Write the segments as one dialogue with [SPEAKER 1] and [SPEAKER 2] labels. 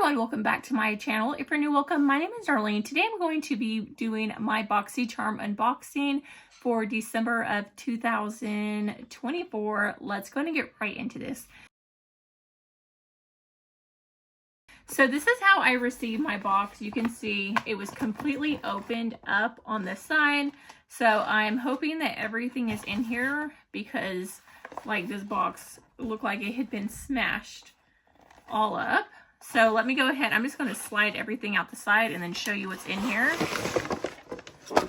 [SPEAKER 1] and welcome back to my channel. If you're new, welcome. My name is Darlene. Today I'm going to be doing my BoxyCharm unboxing for December of 2024. Let's go and get right into this. So this is how I received my box. You can see it was completely opened up on the side. So I'm hoping that everything is in here because like this box looked like it had been smashed all up. So let me go ahead. I'm just going to slide everything out the side and then show you what's in here.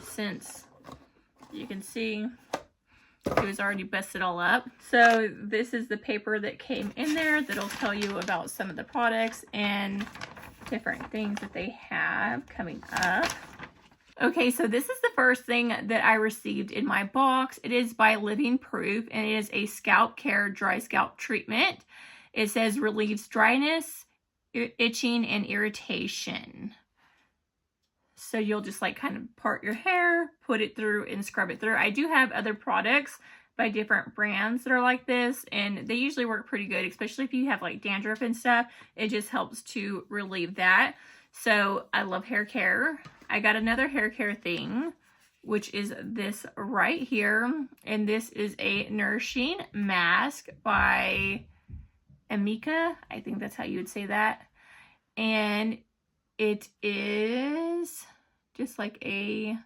[SPEAKER 1] Since you can see it was already busted all up. So this is the paper that came in there that'll tell you about some of the products and different things that they have coming up. Okay, so this is the first thing that I received in my box. It is by Living Proof and it is a scalp care dry scalp treatment. It says relieves dryness, itching, and irritation. So you'll just like kind of part your hair, put it through and scrub it through. I do have other products by different brands that are like this and they usually work pretty good, especially if you have like dandruff and stuff. It just helps to relieve that. So I love hair care. I got another hair care thing, which is this right here. And this is a nourishing mask by Amika. I think that's how you would say that. And it is just like a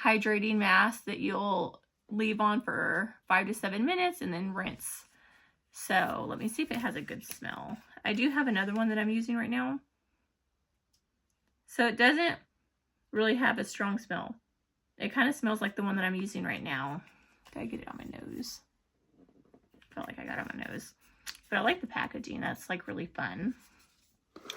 [SPEAKER 1] hydrating mask that you'll leave on for 5 to 7 minutes and then rinse. So let me see if it has a good smell. I do have another one that I'm using right now. So it doesn't really have a strong smell. It kind of smells like the one that I'm using right now. Did I get it on my nose? I felt like I got it on my nose. But I like the packaging. That's like really fun.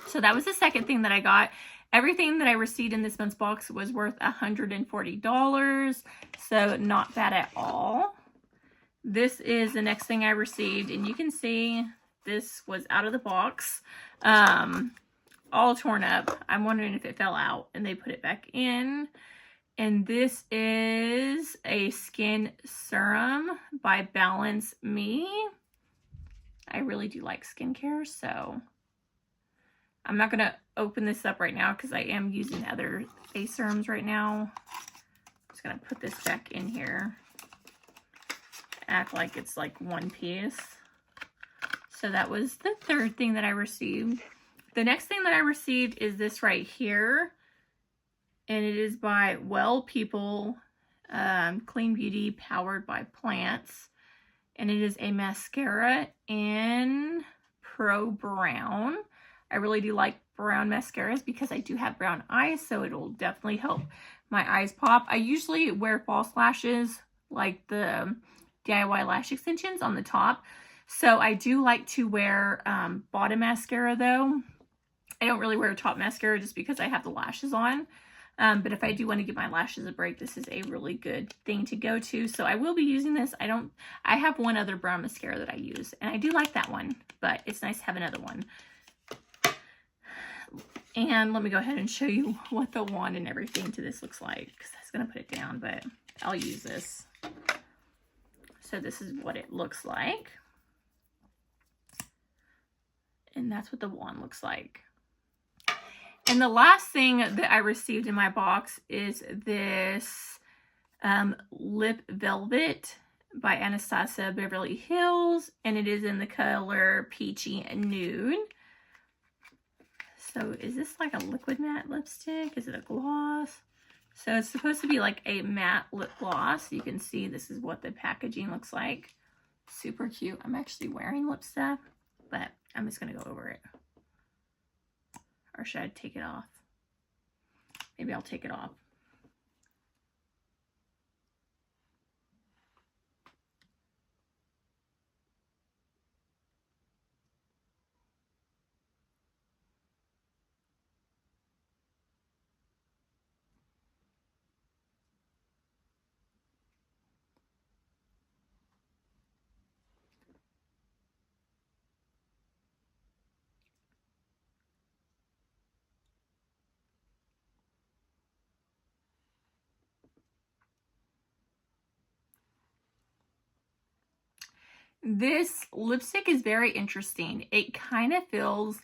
[SPEAKER 1] So that was the second thing that I got. Everything that I received in this month's box was worth $140. So not bad at all. This is the next thing I received. And you can see this was out of the box. All torn up. I'm wondering if it fell out and they put it back in. And this is a skin serum by Balance Me. I really do like skincare, so I'm not going to open this up right now because I am using other face serums right now. I'm just going to put this back in here. Act like it's like one piece. So that was the third thing that I received. The next thing that I received is this right here. And it is by Well People Clean Beauty powered by plants. And it is a mascara in Pro Brown. I really do like brown mascaras because I do have brown eyes, so it'll definitely help my eyes pop. I usually wear false lashes, like the DIY lash extensions on the top. So I do like to wear bottom mascara though. I don't really wear top mascara just because I have the lashes on. But if I do want to give my lashes a break, this is a really good thing to go to. So I will be using this. I have one other brown mascara that I use, and I do like that one, but it's nice to have another one. And let me go ahead and show you what the wand and everything to this looks like, because I was going to put it down, but I'll use this. So this is what it looks like. And that's what the wand looks like. And the last thing that I received in my box is this Lip Velvet by Anastasia Beverly Hills. And it is in the color Peachy Nude. So is this like a liquid matte lipstick? Is it a gloss? So it's supposed to be like a matte lip gloss. You can see this is what the packaging looks like. Super cute. I'm actually wearing lip stuff, but I'm just going to go over it. Or should I take it off? Maybe I'll take it off. This lipstick is very interesting. It kind of feels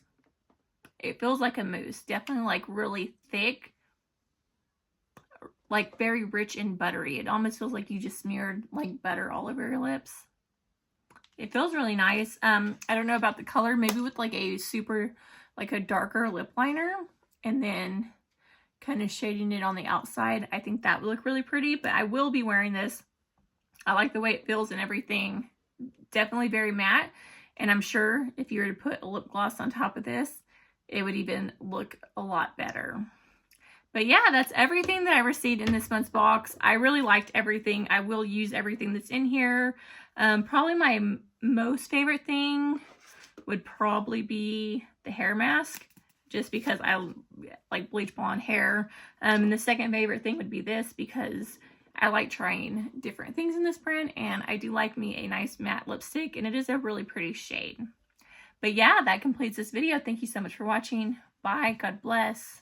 [SPEAKER 1] It feels like a mousse. Definitely like really thick. Like very rich and buttery. It almost feels like you just smeared like butter all over your lips. It feels really nice. I don't know about the color. Maybe with like a super, like a darker lip liner. And then kind of shading it on the outside. I think that would look really pretty. But I will be wearing this. I like the way it feels and everything. Definitely very matte. And I'm sure if you were to put a lip gloss on top of this, it would even look a lot better. But yeah, that's everything that I received in this month's box. I really liked everything. I will use everything that's in here. Probably my most favorite thing would probably be the hair mask, just because I like bleach blonde hair. And the second favorite thing would be this, because I like trying different things in this brand, and I do like me a nice matte lipstick, and it is a really pretty shade. But yeah, that completes this video. Thank you so much for watching. Bye. God bless.